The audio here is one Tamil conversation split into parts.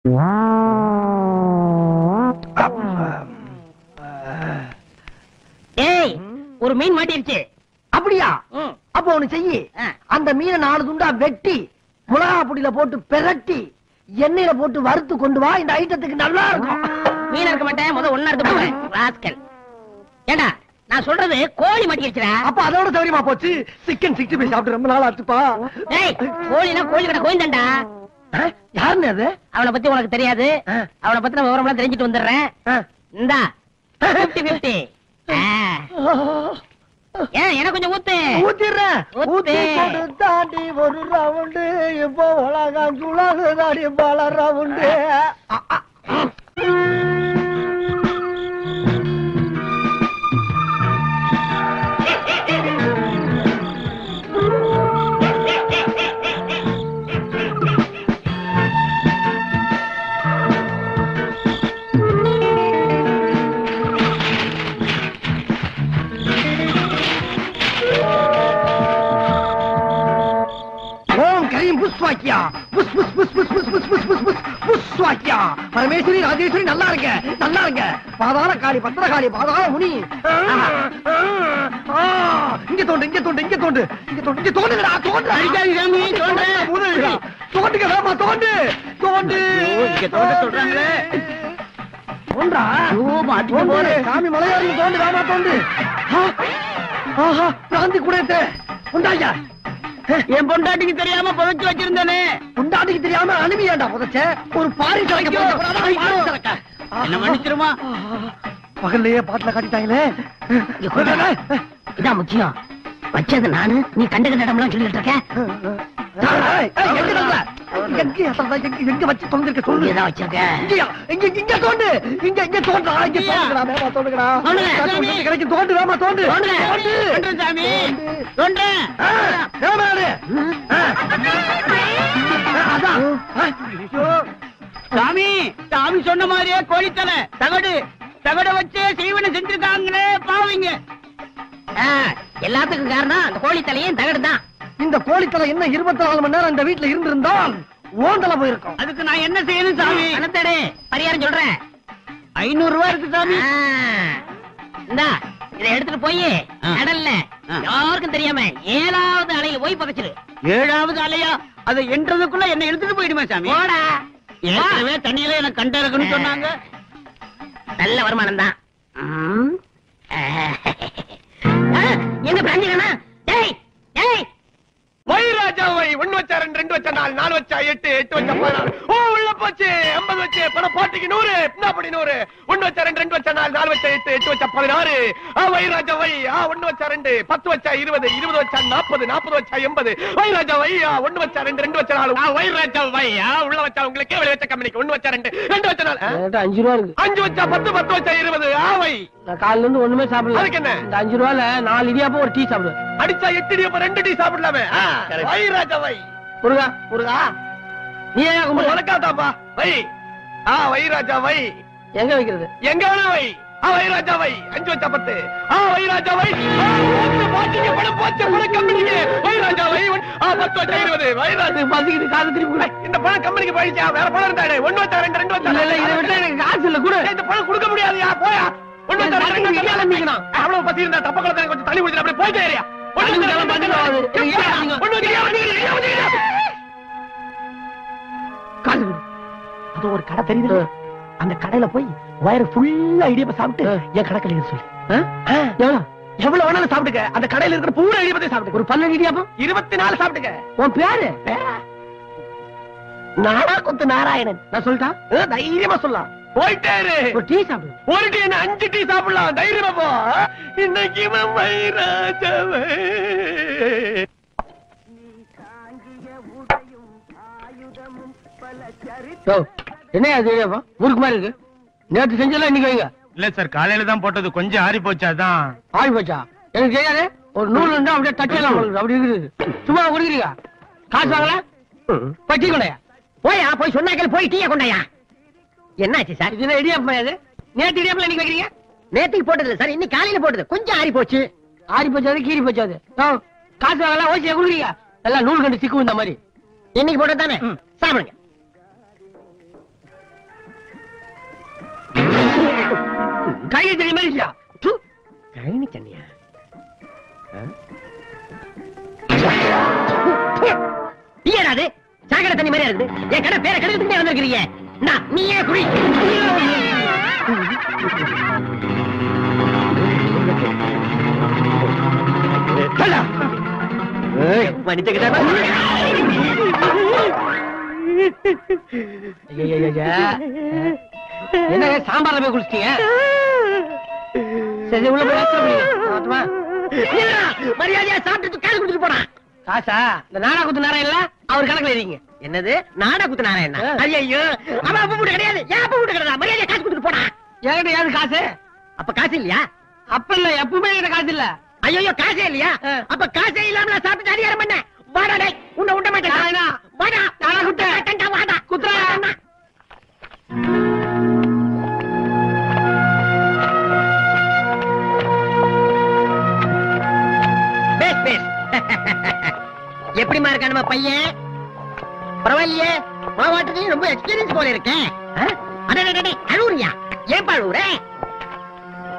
ஏய், ஒரு மீன் மாட்டிருச்சு. அப்படியா? அப்ப ஒண்ணு செய்யி, அந்த மீனை 4 துண்டா வெட்டி மிளகா பொடியில போட்டு பெரட்டி எண்ணெயில போட்டு வறுத்து கொண்டு வா. இந்த ஐட்டத்துக்கு நல்லா இருக்கும். மீன் இருக்க மாட்டேன், முதல்ல ஒண்ணா எடுத்து போவேன். ராஸ்கல். ஏண்டா நான் சொல்றது கோழி மாட்டிருச்சுடா. அப்ப அதோட சௌரியமா போச்சு. சிக்கன் 65 சாப்பிட்டு ரொம்ப நாள் ஆச்சுப்பா. ஏய், கோழினா கோழி கடை கோயந்தாண்டா. யாருன்னு அது? அவனை பத்தி உனக்கு தெரியாது. அவனை பத்தி விவரம் எல்லாம் தெரிஞ்சுட்டு வந்துடுறேன். இந்தா 50-50. ஏன் எனக்கு கொஞ்சம் ஊத்து. ஊத்திடுறேன். ஊத்தி தாண்டி ஒரு ரவுண்டு இப்போ உலகம் சுழகு தாடி பல ரவுண்டு. பரமேஸ்வரி ராஜேஸ்வரி நல்லா இருங்க, நல்லா இருங்க. பாதாள காளி பத்திரகாளி பாதாள முனி. இங்க தோண்டு, இங்க தோண்டு, இங்க தோண்டு, இங்க தோண்டு, இங்க தோண்டுங்கடா. தோண்டு தோண்டுங்க, வேமா தோண்டு தோண்டு. இங்க தோண்ட சொல்றாங்களே. தோன்றா சாமி மலையாளி தோண்டு, வேமா தோண்டு. ஆஹா, பிராந்தி கூட உண்டாயா? என் பொண்டாட்டிக்கு தெரியாம புதைச்சு வச்சிருந்தேனே. பொண்டாட்டிக்கு தெரியாம அனுப்பியாண்டா புதைச்ச? ஒரு பாரி சரக்க என்ன மன்னிச்சிருமா? பகல்லையே பாட்டுல காட்டிட்டாங்களே. இதான் முக்கியம். வச்சது நானு, நீ கண்டுகிட்ட இடம்லாம் சொல்லிட்டு இருக்க. எங்க வச்சு தொந்திருக்க சொல்லு. ஏதா வச்சிருக்க? இங்க தோண்டு, இங்க இங்க தோண்டா, இங்க தோண்டுடா, வேமா தோண்டுடா. கிடைக்கும் தோண்டு, வேமா தோண்டு. சாமி தோண்டு. சாமி சாமி சொன்ன மாதிரியே கோழித்தலை தகடு வச்சு சீவனை செஞ்சிருக்காங்களே பாவீங்க. எல்லாத்துக்கும் காரணம் அந்த கோழித்தலையும் தகடு தான். இந்த கோழித்தலை என்ன 24 மணி நேரம் இந்த வீட்டுல இருந்திருந்தால் ஓந்தல போயிருக்கும். அதுக்கு நான் என்ன செய்யணும் சாமி? அனத்தடே பரிகாரம் சொல்றேன். 500 ரூபாய் இருக்கு சாமி. இந்தா இதை எடுத்துட்டு போய் கடல்ல யாருக்கும் தெரியாம 7வது அலையில போய் புதைச்சிரு. 7வது அலையா? அதை என்றதுக்குள்ள என்ன எடுத்துட்டு போயிடுமா சாமி? போடா. ஏற்கனவே தண்ணியில எனக்கு கண்ட இருக்குன்னு சொன்னாங்க. நல்ல வருமானம் தான். எங்க பிராஞ்சினா? டேய் டேய் வைராஜா வை 1 வச்சா 2, 2 வச்சா 4, 4 வச்சா 8, 8 வச்சா 16. ஓ உள்ள போச்சு. 50 வச்சு பணம் பாட்டிக்கு 100. என்னப்படி 100? 1 வச்சா 2, 2 வச்சா 4, 4 வச்சா 8, 8 வச்சா 16. வைராஜா வை 1 வச்சா 2, 10 வச்சா 20, 20 வச்சா 40, 40 வச்சா 80. வைராஜா வை 1 வச்சா 2, 2 வச்சா 4. வைராஜா வை உள்ள வச்சா உங்களுக்கு வெளிய வச்ச கம்பெனிக்கு 1 வச்சா 2, 2 வச்சா 4. 5 ரூபா இருக்கு. 5 வச்சா 10, 10 வச்சா 20. வை நான் காலையில இருந்து ஒண்ணுமே சாப்பிடல. அதுக்கு என்ன? இந்த 5 ரூபால 4 இடியாப்பம் ஒரு டீ சாப்பிடுவேன். அடிச்சா 8 இடியாப்பம் 2 டீ சாப்பிடலாமே. வைராஜா வை முருகா முருகா நீ ஏன் வணக்காதாப்பா வை. வைராஜா வை எங்க வைக்கிறது? எங்க வேணா வை. வைராஜா வை 5 வச்சா 10. வைராஜா வை பாட்டிக்கு பணம் போச்சு பணம் கம்பெனிக்கு. வைராஜா வை 10 வச்சா 20. வைராஜா பசிக்கிட்டு காது திருப்பி கூட இந்த பணம் கம்பெனிக்கு போயிடுச்சா? வேற பணம் இருந்தாடே. 1 வச்சா 2, 2 வச்சா இல்ல இதை விட்டு எனக்கு காசு இல்ல கூட. இந்த பணம் கொடுக்க முடியாதுயா. போயா 1 வச்சா 2 வச்சா அவ்வளவு பசி இருந்தா தப்ப குளத்துல கொஞ்சம் தண்ணி குடிச்சு அப்படியே போயிட்டே ஏரியா. அது ஒரு கடை தெரியுது. அந்த கடையில போய் வயிறு ஃபுல்லா இடியப்ப சாப்பிட்டு என் கடைக்கல சொல்லு. எவ்வளவு வேணாலும் சாப்பிட்டுக்க. அந்த கடையில இருக்கிற பூரா இடியப்பத்தை சாப்பிட்டு ஒரு 12 இடியாப்பம் 24 சாப்பிட்டுக்க. உன் பேரு நாடா குத்து நாராயணன். நான் சொல்லிட்டா தைரியமா சொல்லலாம். போயிட்டே ஒரு டீ சாப்பிடு. ஒரு டீ என்ன 5 டீ சாப்பிடலாம். தைரியமா போ. இன்னைக்கு வைராஜாவே என்ன ஊருக்கு மாதிரி இருக்கு. நேற்று செஞ்சல இன்னைக்கு வைங்க. இல்ல சார் காலையில தான் போட்டது கொஞ்சம் ஆறி போச்சாதான். ஆறி போச்சா? எனக்கு தெரியாது. ஒரு நூல் இருந்தா அப்படியே தச்சலாம் அப்படி இருக்குது. சும்மா குடிக்கிறீங்க. காசு வாங்கல போய் டீ கொண்டாயா. போயா போய் சொன்னாக்கள் போய் டீயா கொண்டாயா. என்னாச்சு சார்? இதுல இடியாப்பம் அது. நேற்று இடியாப்பம் இன்னைக்கு வைக்கிறீங்க. நேற்றுக்கு போட்டது சார், இன்னைக்கு காலையில போட்டது. கொஞ்சம் ஆறி போச்சு. ஆறி போச்சாது கீறி போச்சாது. காசு வாங்கலாம் ஓசியா குடுக்குறீங்க. எல்லாம் நூல் கண்டு சிக்கும் இந்த மாதிரி. இன்னைக்கு போட்டது தானே சாப்பிடுங்க. கழனி தண்ணி மாதிரியா? கழனி தண்ணியா? நீயாது சாக்கடை தண்ணி மாதிரியா இருக்குது. என் கடை பேரை கெடுத்துட்டே வந்திருக்கிறீங்க. நீ ஏன் குடி? என்ன சாம்பார்ல போய் குளிச்சிட்டீங்க? சரி உள்ள போய் மரியாதையா சாப்பிட்டு காசு கொடுத்துட்டு போனா. காசா? இந்த நாடா குத்து நாராயண அவர் கணக்குல இருக்கீங்க. என்னது நாடா குத்து நாராயண? ஐயோ அவன் அப்ப வீட்டு கிடையாது. ஏன் அப்ப வீட்டு கிடையாது? மரியாதையா காசு கொடுத்துட்டு போனா. என்கிட்ட யாரு காசு? அப்ப காசு இல்லையா? அப்ப இல்ல, எப்பவுமே என்கிட்ட காசு இல்ல. ஐயோ காசே இல்லையா? அப்ப காசே இல்லாம நான் சாப்பிட்டு அதிகாரம் பண்ணேன். வாடா டேய், உன்னை விட மாட்டேன். வாடா நாடா குத்து வாடா குத்துறா. எப்படிமா இருக்கா நம்ம பையன்? பரவாயில்லையே, மாவாட்டுக்கு ரொம்ப எக்ஸ்பீரியன்ஸ் போல இருக்கேன். அழுவுறியா? ஏன் அழுவுற?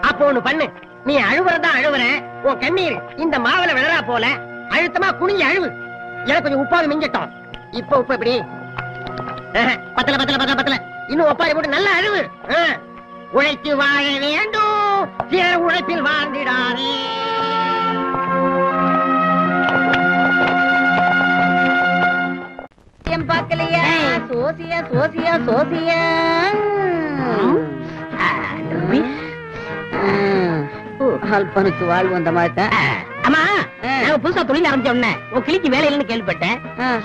அப்போ ஒண்ணு பண்ணு, நீ அழுவுறதான் அழுவுற. உன் கண்ணீர் இந்த மாவுல விழறா போல அழுத்தமா குனிஞ்சு அழுவு. எனக்கு கொஞ்சம் உப்பாவது மிஞ்சட்டும். இப்ப உப்பு எப்படி? பத்தல பத்தல பத்தல பத்தல. இன்னும் ஒப்பாரி போட்டு நல்லா அழுவு. உழைத்து வாழ வேண்டும், சிலர் உழைப்பில் வாழ்ந்திடாதே. பாக்கலையா? சோசியா சோசியா சோசியா. அல்பனுக்கு வாழ்வு வந்த மாதிரி. ஆமா, நாங்க புதுசா தொழில் ஆரம்பிச்ச உடனே உன் கிளிக்கு வேலை இல்லைன்னு கேள்விப்பட்டேன்.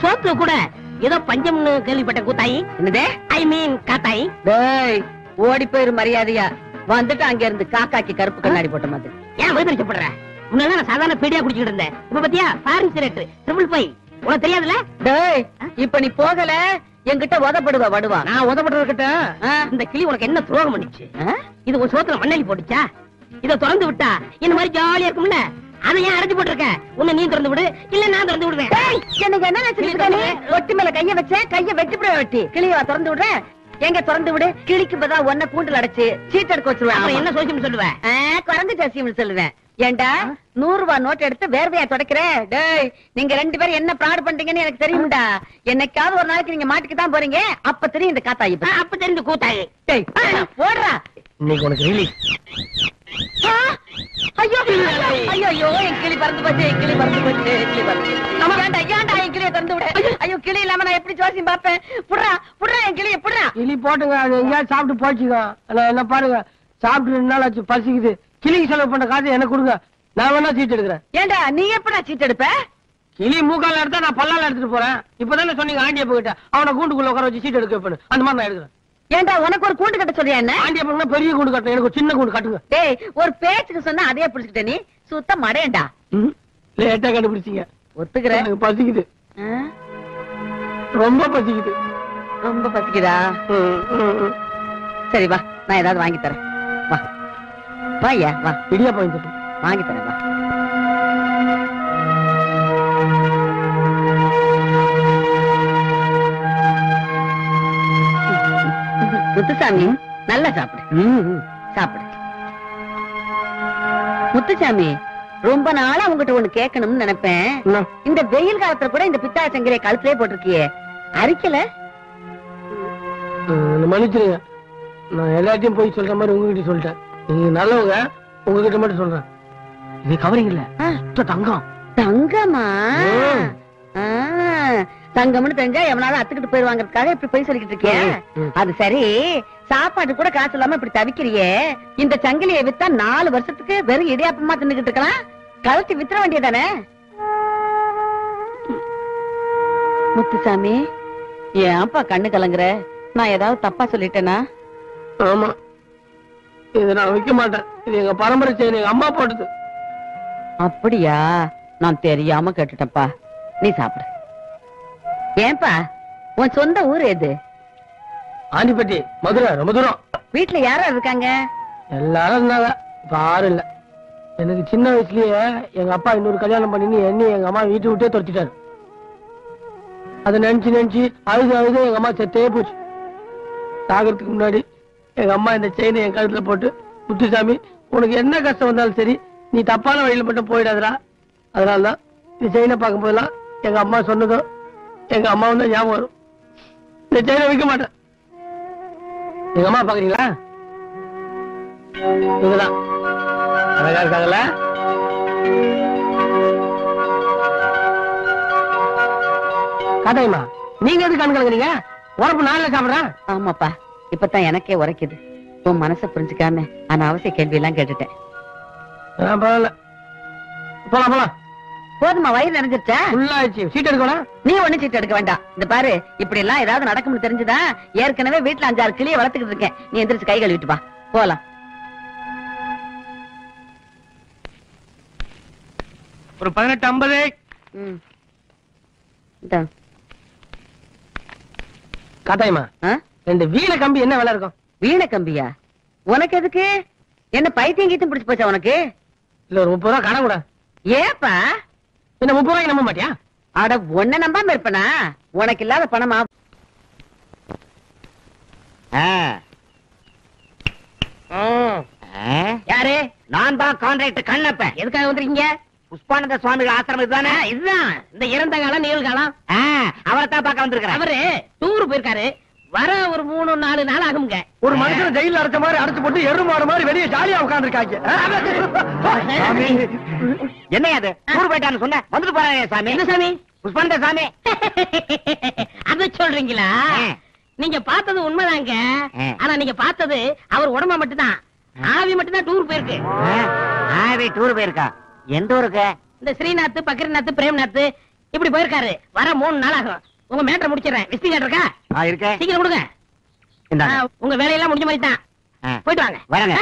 சோத்துல கூட ஏதோ பஞ்சம்னு கேள்விப்பட்டேன். கூத்தாயி? என்னது? ஐ மீன் காத்தாயி. ஓடி போயிரு மரியாதையா. வந்துட்டு அங்க இருந்து காக்காக்கி கருப்பு கண்ணாடி போட்ட மாதிரி. ஏன் வைத்திருக்கப்படுற? முன்னாடி நான் சாதாரண பீடியா குடிச்சிட்டு இருந்தேன். இப்ப பாத்தியா ஃபாரின் சிகரெட் ட்ரிபிள் 5. உனக்கு தெரியாதுல? டேய், இப்ப நீ போகல என்கிட்ட உதப்படுவா வடுவா. நான் உதப்படுறதுக்கிட்ட இந்த கிளி உனக்கு என்ன துரோகம் பண்ணிச்சு? இது ஒரு சோத்துல மண்ணெலி போட்டுச்சா? இத திறந்து விட்டா இந்த மாதிரி ஜாலியா இருக்கும்ல, அதை ஏன் அடைச்சு போட்டிருக்க? உன்னை நீ திறந்து விடு, இல்ல நான் திறந்து விடுவேன். எனக்கு என்ன நினைச்சிருக்க? ஒட்டி மேல கைய வச்ச கைய வெட்டிவிட வெட்டி கிளியா திறந்து விடுறேன். எங்க திறந்து விடு. கிளிக்கு பதிலா ஒன்ன கூண்டுல அடைச்சு சீட் எடுக்க வச்சிருவேன். என்ன சோசியம் சொல்லுவேன்? குறைஞ்ச ஜசியம் சொல்லுவேன். ஏண்டா 100 ரூபாய் நோட் எடுத்து வேர்வையா தொடக்கிற? டேய், நீங்க 2 பேரும் என்ன பிராட் பண்றீங்கன்னு எனக்கு தெரியும்டா. என்னைக்காவது ஒரு நாளைக்கு நீங்க மாட்டிக்கு தான் போறீங்க. அப்ப தெரியும் இந்த காத்தாயி. அப்ப தெரிஞ்சு கூத்தாயி. டேய் போடுறா. இன்னைக்கு உனக்கு ரிலீஸ். ஐயோ ஐயோ, என் கிளி பறந்து போச்சு, என் கிளி பறந்து போச்சு, கிளி பறந்து. ஏன்டா ஏன்டா என் கிளியை திறந்து விட? ஐயோ, கிளி இல்லாம நான் எப்படி ஜோசியம் பாப்பேன்? புடுறா புடுறா என் கிளியை புடுறா. கிளி போட்டுங்க, அது எங்கேயாவது சாப்பிட்டு போச்சுங்க. என்ன பாருங்க, சாப்பிட்டு 2 நாள் ஆச்சு, பசிக்குது. கிளிக்கு செலவு பண்ண காசு எனக்கு கொடுங்க, நான் வேணா சீட் எடுக்கிறேன். ஏண்டா நீ எப்படா சீட் எடுப்ப? கிளி மூக்கால எடுத்தா நான் பல்லால எடுத்துட்டு போறேன். இப்பதானே சொன்னீங்க ஆண்டிய போயிட்ட அவனை கூண்டுக்குள்ள உட்கார வச்சு சீட் எடுக்க வைப்பேன். அந்த மாதிரி நான் எடுக்கிறேன். ஏண்டா உனக்கு ஒரு கூண்டு கட்ட சொல்றியா? என்ன ஆண்டிய போனா பெரிய கூண்டு கட்டணும், எனக்கு ஒரு சின்ன கூண்டு கட்டுங்க. டேய், ஒரு பேச்சுக்கு சொன்னா அதே பிடிச்சிட்ட நீ. சுத்த மடையண்டா. லேட்டா கண்டுபிடிச்சீங்க. ஒத்துக்கிறேன். எனக்கு பசிக்குது, ரொம்ப பசிக்குது. ரொம்ப பசிக்குதா? சரி வா, நான் ஏதாவது வாங்கி தரேன். வா வாயா வா. இடியா பாயிண்ட் வாங்கி தரேன் வா. முத்துசாமி நல்லா சாப்பிடு. சாப்பிடு முத்துசாமி. ரொம்ப நாளா உங்ககிட்ட ஒண்ணு கேட்கணும்னு நினைப்பேன். இந்த வெயில் காலத்துல கூட இந்த பித்தா சங்கரையை கழுத்திலே போட்டிருக்கியே, அரிக்கல? மன்னிச்சிருங்க, நான் எல்லாத்தையும் போய் சொல்ற மாதிரி உங்ககிட்ட சொல்லிட்டேன். நீங்க நல்லவங்க, உங்ககிட்ட மட்டும் சொல்றேன். இது கவரிங் இல்ல, தங்கம். தங்கமா? தங்கம்னு தெரிஞ்சா எவனாலும் அத்துக்கிட்டு போயிருவாங்கிறதுக்காக இப்படி போய் சொல்லிக்கிட்டு இருக்கேன். அது சரி, சாப்பாடு கூட காசு இல்லாம இப்படி தவிக்கிறியே, இந்த சங்கிலியை வித்தா 4 வருஷத்துக்கு வெறும் இடியாப்பமா தின்னுகிட்டு இருக்கலாம். கழுத்தி வித்துற வேண்டியதானே? முத்துசாமி, ஏன்ப்பா கண்ணு கலங்குற? நான் ஏதாவது தப்பா சொல்லிட்டேனா? ஆமா, இதை நான் வைக்க மாட்டேன். இது எங்க பரம்பரை செய்ய எங்க அம்மா போட்டது. அப்படியா? நான் தெரியாம கேட்டுட்டேன்ப்பா. நீ சாப்பிடு. ஏன்பா, உன் சொந்த ஊர் எது? ஆண்டிப்பட்டி, மதுரை. ரொம்ப தூரம். வீட்டுல யாரும் இருக்காங்க? எல்லாரும் இருந்தாங்க, இப்ப யாரும் இல்ல. எனக்கு சின்ன வயசுலயே எங்க அப்பா இன்னொரு கல்யாணம் பண்ணி என்னையும் எங்க அம்மா வீட்டு விட்டே துரத்திட்டாரு. அதை நினைச்சு நினைச்சு அழுது அழுது எங்க அம்மா செத்தே போச்சு. சாகிறதுக்கு முன்னாடி எங்க அம்மா இந்த செயினை என் கழுத்துல போட்டு முத்துசாமி, உனக்கு என்ன கஷ்டம் வந்தாலும் சரி, நீ தப்பான வழியில மட்டும் போயிடாதடா. அதனாலதான் நீ செயினை பார்க்கும் போதெல்லாம் எங்க அம்மா சொன்னதும் எங்க அம்மாவும் தான் ஞாபகம் வரும். இந்த செயினை வைக்க மாட்டேன். எங்க அம்மா பாக்குறீங்களா? இவங்கதான் அழகா இருக்காங்கல்ல? காட்டாயமா, நீங்க எதுக்கு கணக்கு கலங்குறீங்க? உரப்பு நாளில் சாப்பிடுறேன். ஆமாப்பா, இப்பதான் எனக்கே உரைக்குது. உன் மனசை புரிஞ்சுக்காம அனாவசிய கேள்வி எல்லாம் கேட்டுட்டேன். பரவாயில்ல, போலாம் போலாம். போதுமா, வயிறு நிறைஞ்சிருச்சா? ஃபுல்லாச்சு. சீட் எடுக்கலாம். நீ ஒண்ணு சீட்டு எடுக்க வேண்டாம். இந்த பாரு, இப்படி எல்லாம் ஏதாவது நடக்கும்னு தெரிஞ்சுதா? ஏற்கனவே வீட்டுல 5-6 கிளியை வளர்த்துக்கிட்டு இருக்கேன். நீ எந்திரிச்சு கை கழுவிட்டு வா, போலாம். ஒரு 18:50. காத்தாயமா, 2 வீண கம்பி என்ன விலை இருக்கும்? வீண கம்பியா? உனக்கு எதுக்கு? என்ன பைத்தியம் கீத்தும் பிடிச்சு போச்சா உனக்கு? இல்ல, ஒரு 30 ரூபா கடன் கூட. ஏப்பா என்ன 30 ரூபாய்க்கு நம்ப மாட்டியா? அட, ஒன்ன நம்பாம இருப்பனா? உனக்கு இல்லாத பணமா? யாரு? நான் தான் கான்ட்ராக்டர் கண்ணப்ப. எதுக்காக வந்திருக்கீங்க? புஷ்பானந்த சுவாமிகள் ஆசிரமம் இதுதானே? இதுதான். இந்த இறந்த காலம் நிகழ்காலம் அவரைத்தான் பார்க்க வந்திருக்காரு. அவரு டூர் போயிருக்காரு. வர ஒரு 3-4 நாள் ஆகுங்க. ஒரு மனுஷன் ஜெயில அடைச்ச மாதிரி அடைச்சு போட்டு எருமாடு மாதிரி வெளியே ஜாலியா உட்கார்ந்துருக்காங்க. என்ன அது? டூர் போயிட்டான்னு சொன்ன வந்துட்டு போறாங்க சாமி. என்ன சாமி? புஷ்பானந்த சாமி. அத சொல்றீங்களா? நீங்க பார்த்தது உண்மைதாங்க. ஆனா நீங்க பார்த்தது அவர் உடம்ப மட்டும்தான். ஆவி மட்டும்தான் டூர் போயிருக்கு. ஆவி டூர் போயிருக்கா? எந்த ஊருக்கு? இந்த ஸ்ரீநாத், பக்ரிநாத், பிரேம்நாத் இப்படி போயிருக்காரு. வர 3 நாள் ஆகும். உங்க மேட்டரை முடிச்சிடறேன். விசிட்டிங் இருக்கா? இருக்க. சீக்கிரம் கொடுங்க. உங்க வேலையெல்லாம் முடிஞ்ச மாதிரி தான். போயிட்டு வாங்க. வரங்க.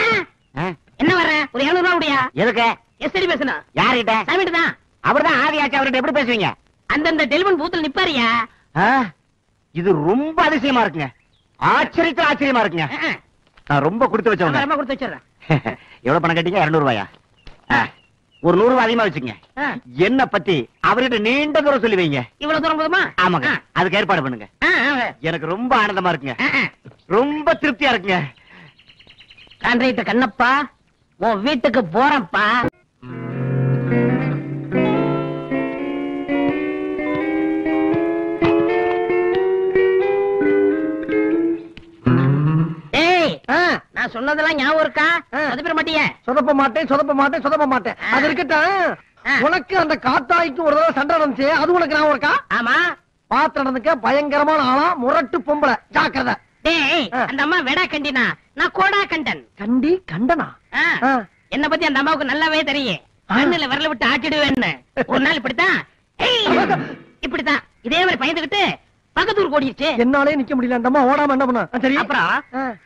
என்ன வர்றேன்? ஒரு 200 ரூபா முடியா? எதுக்கு? எஸ்டி பேசணும். யார்கிட்ட? சாமிகிட்ட தான். அவர்தான் ஆவி ஆச்சு. அவர்கிட்ட எப்படி பேசுவீங்க? அந்தந்த டெலிபோன் பூத்துல நிப்பாரியா? இது ரொம்ப அதிசயமா இருக்குங்க. ஆச்சரியத்துல ஆச்சரியமா இருக்குங்க. நான் ரொம்ப கொடுத்து வச்சவங்க. ரொம்ப கொடுத்து வச்சிடறேன். எவ்வளவு பணம் கட்டிங்க? 200 ரூபாயா? ஒரு 100 ரூபாய் அதிகமா வச்சுங்க. என்ன பத்தி அவர்கிட்ட நீண்ட தூரம் சொல்லி வைங்க. இவ்வளவு தூரம் போதுமா? ஆமாங்க. அதுக்கு ஏற்பாடு பண்ணுங்க. எனக்கு ரொம்ப ஆனந்தமா இருக்குங்க. ரொம்ப திருப்தியா இருக்குங்க. கான்ட்ராக்டர் கண்ணப்பா, உன் வீட்டுக்கு போறேன்ப்பா. நான் சொன்னதெல்லாம் ஞாபகம் இருக்கா? சொதப்பிட மாட்டிய? சொதப்ப மாட்டேன், சொதப்ப மாட்டேன், சொதப்ப மாட்டேன். அது இருக்கட்டும். உனக்கு அந்த காத்தாய்க்கு ஒரு தடவை சண்டை நடந்துச்சு, அது உனக்கு ஞாபகம் இருக்கா? ஆமா. பாத்து நடந்துக்க பயங்கரமான ஆளா, முரட்டு பொம்பளை, ஜாக்கிரதை. டேய், அந்த அம்மா வெடா கண்டினா, நான் கோடா கண்டன். கண்டி கண்டனா? என்ன பத்தி அந்த அம்மாவுக்கு நல்லாவே தெரியும். கண்ணுல விரல விட்டு ஆட்டிடுவேன்னு. ஒரு நாள் இப்படித்தான் இப்படித்தான் இதே மாதிரி பயந்துகிட்டு பக்கத்தூர் ஓடிடுச்சு. என்னாலே நிக்க முடியல. அந்த அம்மா ஓடாம என்ன பண்ண? சரி, அப்புறம்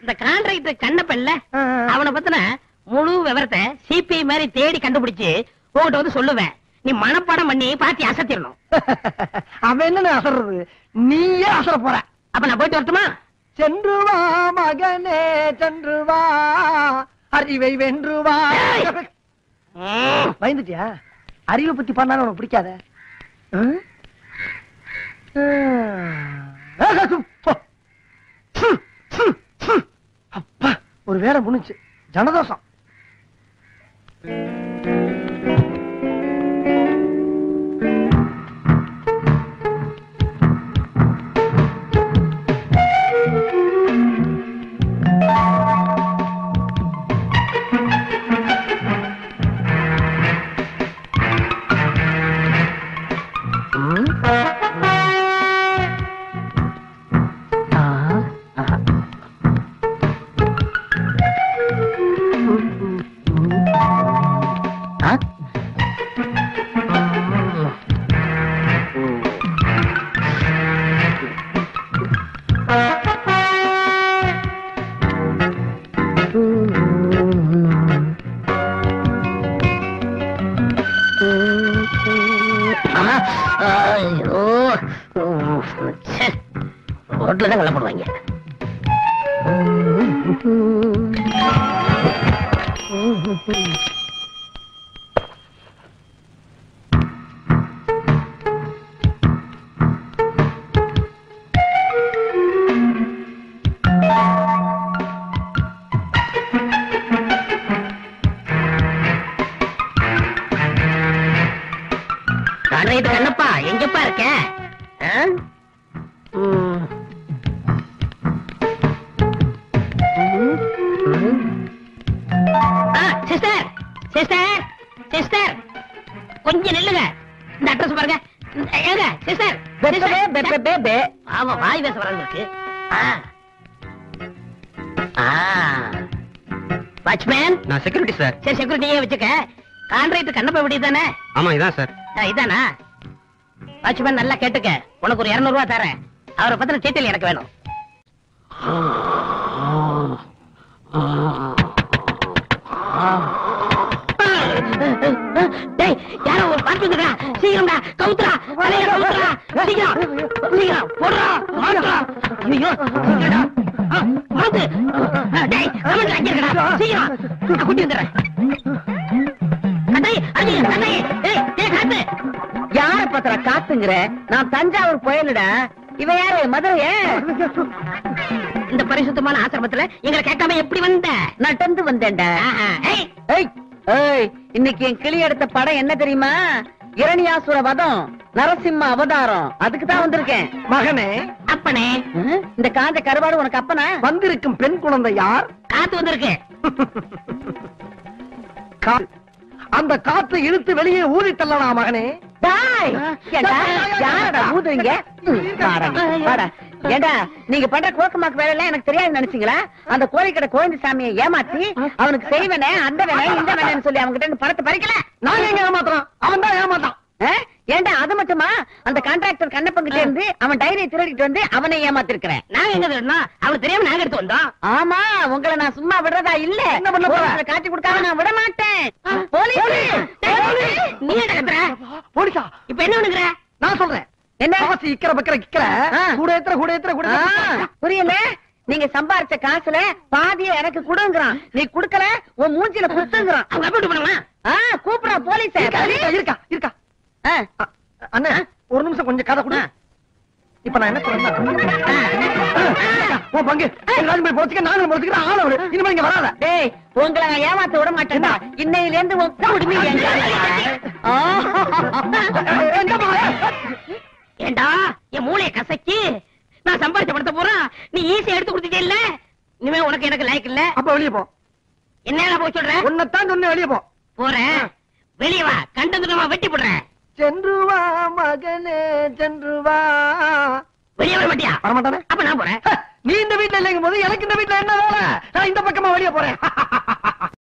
இந்த கான்ட்ராக்டர் கண்ணப்பல்ல, அவனை பத்தின முழு விவரத்தை சிபிஐ மாதிரி தேடி கண்டுபிடிச்சு உங்ககிட்ட வந்து சொல்லுவேன். நீ மனப்பாடம் பண்ணி பாத்தி அசத்திடணும். அவன் என்ன அசறது? நீயே அசர போற. அப்ப நான் போயிட்டு வரட்டுமா? சென்று வா மகனே, சென்று வா, அறிவை வென்று வா. பயந்துட்டியா? அறிவை பத்தி பண்ணாலும் உனக்கு பிடிக்காத? அப்பா, ஒரு வேலை முடிஞ்சு. ஜனதோஷம். ரோட்ல தான் கலப்படுவாங்க. இருக்கேன். சிஸ்டர் சிஸ்டர் சிஸ்டர் கொஞ்சம் நில்லுங்க. இந்த அட்ரஸ் பாருங்க. ஏங்க சிஸ்டர், ஆமா வாய் பேச வராங்க இருக்கு. வாட்ச்மேன், நான் செக்யூரிட்டி சார். சரி செக்யூரிட்டியே வச்சுக்க. கான்ட்ராக்ட் கண்ணப்ப விடி தானே? ஆமா இதான் சார். இதானா? வாட்ச்மேன் நல்லா கேட்டுக்க, உனக்கு ஒரு 200 ரூபாய் தரேன். அவரை பத்தின டீட்டெயில் எனக்கு வேணும். டேய், யாரோ ஒரு பாட்டு வந்துடா. சீக்கிரம்டா, கவுத்துடா, தலைய கவுத்துடா. சீக்கிரம் சீக்கிரம் போடுறா, மாத்துடா. ஐயோ, சீக்கிரம்டா. மாத்து. டேய், கமெண்ட் அடிக்கடா. சீக்கிரம் குட்டி வந்துறேன். டேய், அடி, டேய், டேய் காத்து. யார பத்திர காத்துங்கிற? நான் தஞ்சாவூர் புயலுடா. இவ யாரு? மதுரையே? இந்த பரிசுத்தமான ஆசிரமத்துல எங்களை கேட்காம எப்படி வந்த? நடந்து வந்தேன்டா. இன்னைக்கு என் கிளி எடுத்த படம் என்ன தெரியுமா? இரணியாசுர வதம், நரசிம்ம அவதாரம். அதுக்கு தான் வந்திருக்கேன். மகனே, அப்பனே, இந்த காஞ்ச கருவாடு உனக்கு அப்பனா? வந்திருக்கும் பெண் குழந்தை யார்? காத்து வந்திருக்கு. அந்த காற்று இழுத்து வெளியே ஊதி தள்ளலாம் மகனே. யாரடா ஊதுறீங்க? வாடா. ஏண்டா, நீங்க பண்ற கோக்கமாக்கு வேலை எல்லாம் எனக்கு தெரியாது நினைச்சீங்களா? அந்த கோழிக்கடை கோவிந்தசாமியை ஏமாத்தி அவனுக்கு செய்வனே அந்த வேலை இந்த வேலைன்னு சொல்லி அவங்க கிட்ட பணத்தை பறிக்கல. நாங்க எங்க ஏமாத்துறோம்? அவன் தான் ஏமாத்தான். ஏண்டா, அது மட்டுமா? அந்த கான்ட்ராக்டர் கண்ணப்பங்கிட்ட இருந்து அவன் டைரியை திருடிட்டு வந்து அவனை ஏமாத்திருக்கிறேன். நாங்க எங்க திருடணும்? அவனுக்கு தெரியாம நாங்க எடுத்து வந்தோம். ஆமா, உங்களை நான் சும்மா விடுறதா இல்ல. என்ன பண்ண போற? காட்டி கொடுக்காம நான் விட மாட்டேன். நீ என்ன கத்துற? போலீஸா? இப்ப என்ன பண்ணுகிற? நான் சொல்றேன். என்ன இக்கிற பக்கிற கிக்கிற கூட ஏத்துற கூட ஏத்துற கூட புரியல? நீங்க சம்பாரிச்ச காசுல பாதிய எனக்கு கொடுங்கறான். நீ குடுக்கல, உன் மூஞ்சில குத்துங்கறான். அவங்க அப்படி பண்ணுவாங்க. கூப்பிடா போலீஸ். இருக்கா இருக்கா? அண்ணா, ஒரு நிமிஷம் கொஞ்சம் கதை கொடு. இப்ப நான் என்ன சொல்றேன்? உன் பங்கு போய் போச்சுக்க, நானும் போச்சுக்கிறேன். ஆள விடு. இனிமே இங்க வராத. டேய், உங்களை நான் ஏமாத்த விட மாட்டேன்டா. இன்னையில இருந்து உடம்பு ஏண்டா, என் மூளையை கசக்கி நான் சம்பாதிச்ச படுத்த போறான். நீ ஈஸியா எடுத்து கொடுத்துட்டே இல்ல. இனிமே உனக்கு எனக்கு லைக் இல்ல. அப்ப வெளியே போ. என்ன போய் சொல்றேன்? உன்னைத்தான் சொன்ன, வெளியே போ. போறேன். வெளியே வா, கண்டதுமா வெட்டி போடுறேன். சென்று வா மகனே, சென்று வா. வெளியே வர மாட்டியா? வரமாட்டானே. அப்ப நான் போறேன். நீ இந்த வீட்டுல இல்லைங்கும் போது எனக்கு இந்த வீட்டுல என்ன வேலை? நான் இந்த பக்கமா வெளியே போறேன்.